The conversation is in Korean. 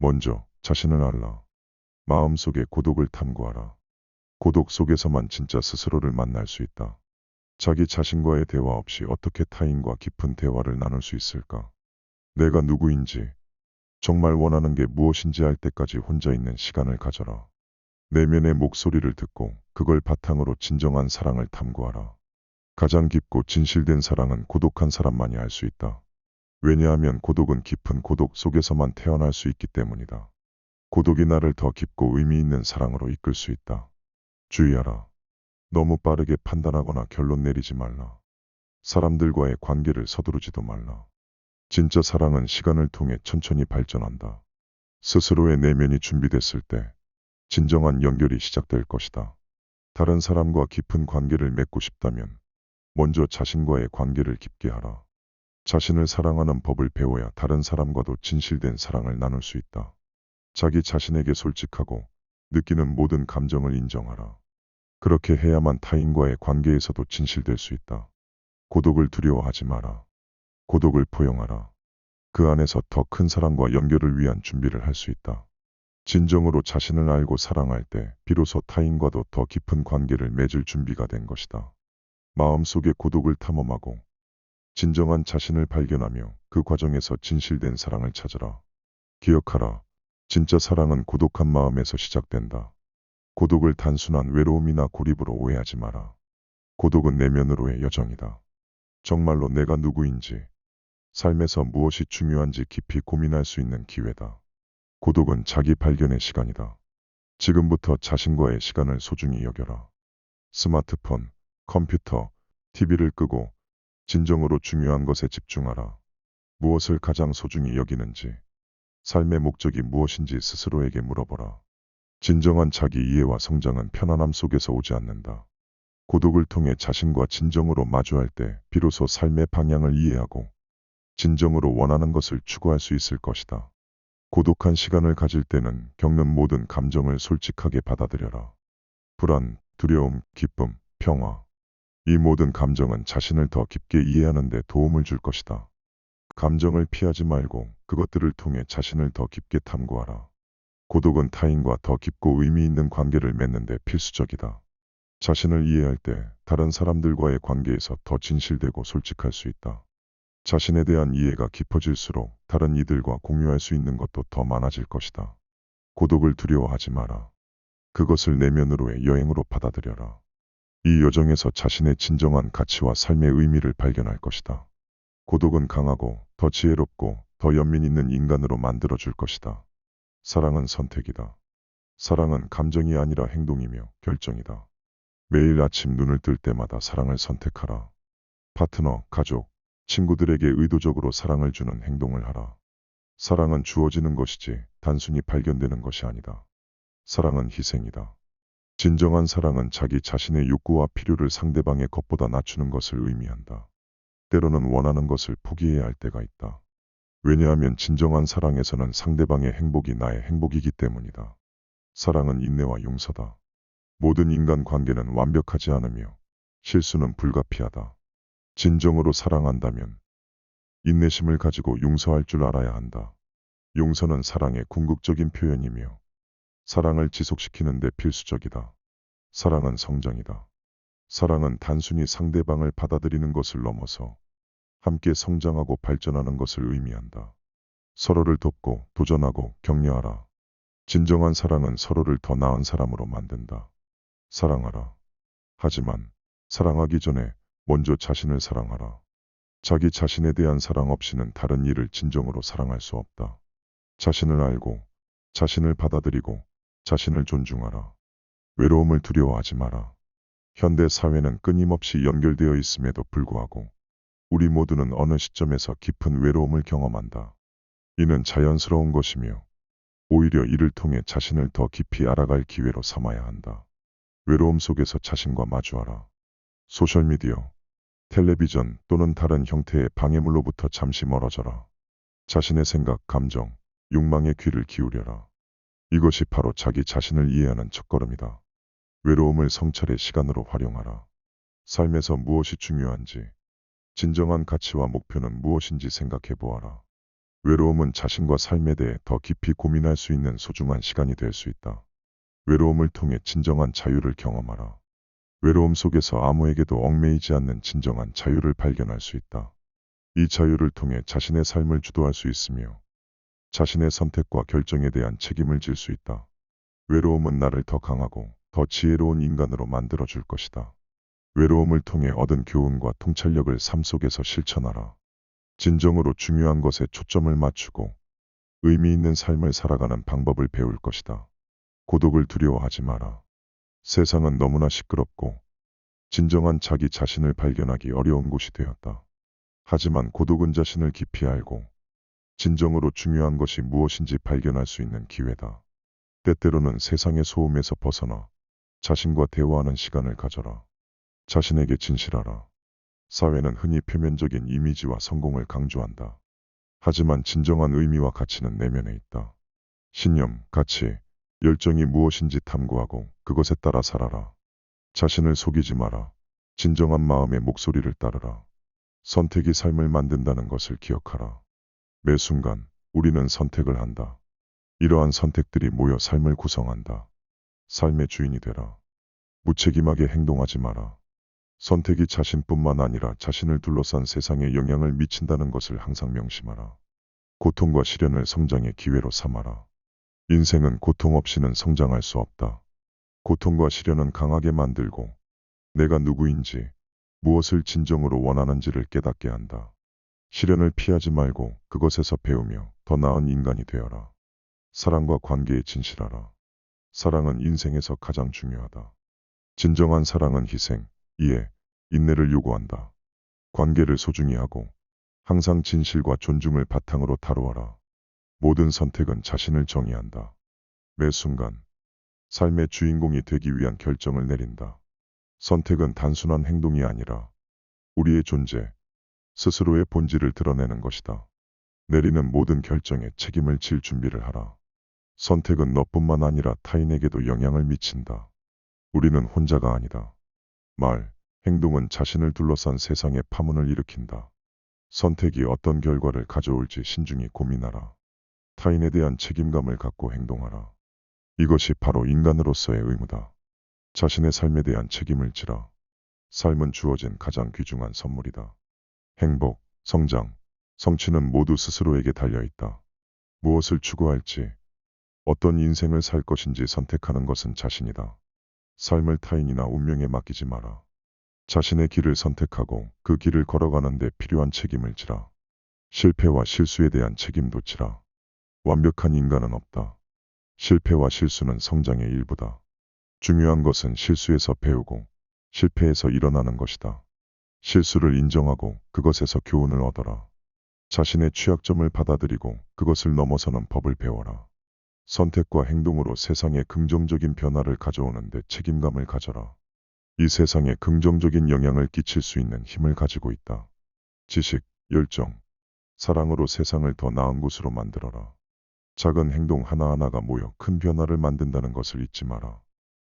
먼저 자신을 알라. 마음속의 고독을 탐구하라. 고독 속에서만 진짜 스스로를 만날 수 있다. 자기 자신과의 대화 없이 어떻게 타인과 깊은 대화를 나눌 수 있을까? 내가 누구인지, 정말 원하는 게 무엇인지 알 때까지 혼자 있는 시간을 가져라. 내면의 목소리를 듣고 그걸 바탕으로 진정한 사랑을 탐구하라. 가장 깊고 진실된 사랑은 고독한 사람만이 알 수 있다. 왜냐하면 고독은 깊은 고독 속에서만 태어날 수 있기 때문이다. 고독이 나를 더 깊고 의미 있는 사랑으로 이끌 수 있다. 주의하라. 너무 빠르게 판단하거나 결론 내리지 말라. 사람들과의 관계를 서두르지도 말라. 진짜 사랑은 시간을 통해 천천히 발전한다. 스스로의 내면이 준비됐을 때 진정한 연결이 시작될 것이다. 다른 사람과 깊은 관계를 맺고 싶다면 먼저 자신과의 관계를 깊게 하라. 자신을 사랑하는 법을 배워야 다른 사람과도 진실된 사랑을 나눌 수 있다. 자기 자신에게 솔직하고 느끼는 모든 감정을 인정하라. 그렇게 해야만 타인과의 관계에서도 진실될 수 있다. 고독을 두려워하지 마라. 고독을 포용하라. 그 안에서 더 큰 사랑과 연결을 위한 준비를 할 수 있다. 진정으로 자신을 알고 사랑할 때 비로소 타인과도 더 깊은 관계를 맺을 준비가 된 것이다. 마음속의 고독을 탐험하고 진정한 자신을 발견하며 그 과정에서 진실된 사랑을 찾으라. 기억하라. 진짜 사랑은 고독한 마음에서 시작된다. 고독을 단순한 외로움이나 고립으로 오해하지 마라. 고독은 내면으로의 여정이다. 정말로 내가 누구인지, 삶에서 무엇이 중요한지 깊이 고민할 수 있는 기회다. 고독은 자기 발견의 시간이다. 지금부터 자신과의 시간을 소중히 여겨라. 스마트폰, 컴퓨터, TV를 끄고 진정으로 중요한 것에 집중하라. 무엇을 가장 소중히 여기는지, 삶의 목적이 무엇인지 스스로에게 물어보라. 진정한 자기 이해와 성장은 편안함 속에서 오지 않는다. 고독을 통해 자신과 진정으로 마주할 때 비로소 삶의 방향을 이해하고 진정으로 원하는 것을 추구할 수 있을 것이다. 고독한 시간을 가질 때는 겪는 모든 감정을 솔직하게 받아들여라. 불안, 두려움, 기쁨, 평화. 이 모든 감정은 자신을 더 깊게 이해하는 데 도움을 줄 것이다. 감정을 피하지 말고 그것들을 통해 자신을 더 깊게 탐구하라. 고독은 타인과 더 깊고 의미 있는 관계를 맺는 데 필수적이다. 자신을 이해할 때 다른 사람들과의 관계에서 더 진실되고 솔직할 수 있다. 자신에 대한 이해가 깊어질수록 다른 이들과 공유할 수 있는 것도 더 많아질 것이다. 고독을 두려워하지 마라. 그것을 내면으로의 여행으로 받아들여라. 이 여정에서 자신의 진정한 가치와 삶의 의미를 발견할 것이다. 고독은 강하고 더 지혜롭고 더 연민 있는 인간으로 만들어줄 것이다. 사랑은 선택이다. 사랑은 감정이 아니라 행동이며 결정이다. 매일 아침 눈을 뜰 때마다 사랑을 선택하라. 파트너, 가족, 친구들에게 의도적으로 사랑을 주는 행동을 하라. 사랑은 주어지는 것이지 단순히 발견되는 것이 아니다. 사랑은 희생이다. 진정한 사랑은 자기 자신의 욕구와 필요를 상대방의 것보다 낮추는 것을 의미한다. 때로는 원하는 것을 포기해야 할 때가 있다. 왜냐하면 진정한 사랑에서는 상대방의 행복이 나의 행복이기 때문이다. 사랑은 인내와 용서다. 모든 인간 관계는 완벽하지 않으며 실수는 불가피하다. 진정으로 사랑한다면 인내심을 가지고 용서할 줄 알아야 한다. 용서는 사랑의 궁극적인 표현이며 사랑을 지속시키는 데 필수적이다. 사랑은 성장이다. 사랑은 단순히 상대방을 받아들이는 것을 넘어서 함께 성장하고 발전하는 것을 의미한다. 서로를 돕고 도전하고 격려하라. 진정한 사랑은 서로를 더 나은 사람으로 만든다. 사랑하라. 하지만 사랑하기 전에 먼저 자신을 사랑하라. 자기 자신에 대한 사랑 없이는 다른 이를 진정으로 사랑할 수 없다. 자신을 알고 자신을 받아들이고 자신을 존중하라. 외로움을 두려워하지 마라. 현대 사회는 끊임없이 연결되어 있음에도 불구하고 우리 모두는 어느 시점에서 깊은 외로움을 경험한다. 이는 자연스러운 것이며 오히려 이를 통해 자신을 더 깊이 알아갈 기회로 삼아야 한다. 외로움 속에서 자신과 마주하라. 소셜미디어, 텔레비전 또는 다른 형태의 방해물로부터 잠시 멀어져라. 자신의 생각, 감정, 욕망에 귀를 기울여라. 이것이 바로 자기 자신을 이해하는 첫걸음이다. 외로움을 성찰의 시간으로 활용하라. 삶에서 무엇이 중요한지, 진정한 가치와 목표는 무엇인지 생각해 보아라. 외로움은 자신과 삶에 대해 더 깊이 고민할 수 있는 소중한 시간이 될 수 있다. 외로움을 통해 진정한 자유를 경험하라. 외로움 속에서 아무에게도 얽매이지 않는 진정한 자유를 발견할 수 있다. 이 자유를 통해 자신의 삶을 주도할 수 있으며 자신의 선택과 결정에 대한 책임을 질 수 있다. 외로움은 나를 더 강하고 더 지혜로운 인간으로 만들어 줄 것이다. 외로움을 통해 얻은 교훈과 통찰력을 삶 속에서 실천하라. 진정으로 중요한 것에 초점을 맞추고 의미 있는 삶을 살아가는 방법을 배울 것이다. 고독을 두려워하지 마라. 세상은 너무나 시끄럽고 진정한 자기 자신을 발견하기 어려운 곳이 되었다. 하지만 고독은 자신을 깊이 알고 진정으로 중요한 것이 무엇인지 발견할 수 있는 기회다. 때때로는 세상의 소음에서 벗어나 자신과 대화하는 시간을 가져라. 자신에게 진실하라. 사회는 흔히 표면적인 이미지와 성공을 강조한다. 하지만 진정한 의미와 가치는 내면에 있다. 신념, 가치, 열정이 무엇인지 탐구하고 그것에 따라 살아라. 자신을 속이지 마라. 진정한 마음의 목소리를 따르라. 선택이 삶을 만든다는 것을 기억하라. 매 순간 우리는 선택을 한다. 이러한 선택들이 모여 삶을 구성한다. 삶의 주인이 되라. 무책임하게 행동하지 마라. 선택이 자신뿐만 아니라 자신을 둘러싼 세상에 영향을 미친다는 것을 항상 명심하라. 고통과 시련을 성장의 기회로 삼아라. 인생은 고통 없이는 성장할 수 없다. 고통과 시련은 강하게 만들고 내가 누구인지 무엇을 진정으로 원하는지를 깨닫게 한다. 시련을 피하지 말고 그것에서 배우며 더 나은 인간이 되어라. 사랑과 관계에 진실하라. 사랑은 인생에서 가장 중요하다. 진정한 사랑은 희생, 이해, 인내를 요구한다. 관계를 소중히 하고 항상 진실과 존중을 바탕으로 다루어라. 모든 선택은 자신을 정의한다. 매 순간 삶의 주인공이 되기 위한 결정을 내린다. 선택은 단순한 행동이 아니라 우리의 존재, 스스로의 본질을 드러내는 것이다. 내리는 모든 결정에 책임을 질 준비를 하라. 선택은 너뿐만 아니라 타인에게도 영향을 미친다. 우리는 혼자가 아니다. 말, 행동은 자신을 둘러싼 세상에 파문을 일으킨다. 선택이 어떤 결과를 가져올지 신중히 고민하라. 타인에 대한 책임감을 갖고 행동하라. 이것이 바로 인간으로서의 의무다. 자신의 삶에 대한 책임을 지라. 삶은 주어진 가장 귀중한 선물이다. 행복, 성장, 성취는 모두 스스로에게 달려있다. 무엇을 추구할지, 어떤 인생을 살 것인지 선택하는 것은 자신이다. 삶을 타인이나 운명에 맡기지 마라. 자신의 길을 선택하고 그 길을 걸어가는 데 필요한 책임을 지라. 실패와 실수에 대한 책임도 지라. 완벽한 인간은 없다. 실패와 실수는 성장의 일부다. 중요한 것은 실수에서 배우고 실패에서 일어나는 것이다. 실수를 인정하고 그것에서 교훈을 얻어라. 자신의 취약점을 받아들이고 그것을 넘어서는 법을 배워라. 선택과 행동으로 세상에 긍정적인 변화를 가져오는 데 책임감을 가져라. 이 세상에 긍정적인 영향을 끼칠 수 있는 힘을 가지고 있다. 지식, 열정, 사랑으로 세상을 더 나은 곳으로 만들어라. 작은 행동 하나하나가 모여 큰 변화를 만든다는 것을 잊지 마라.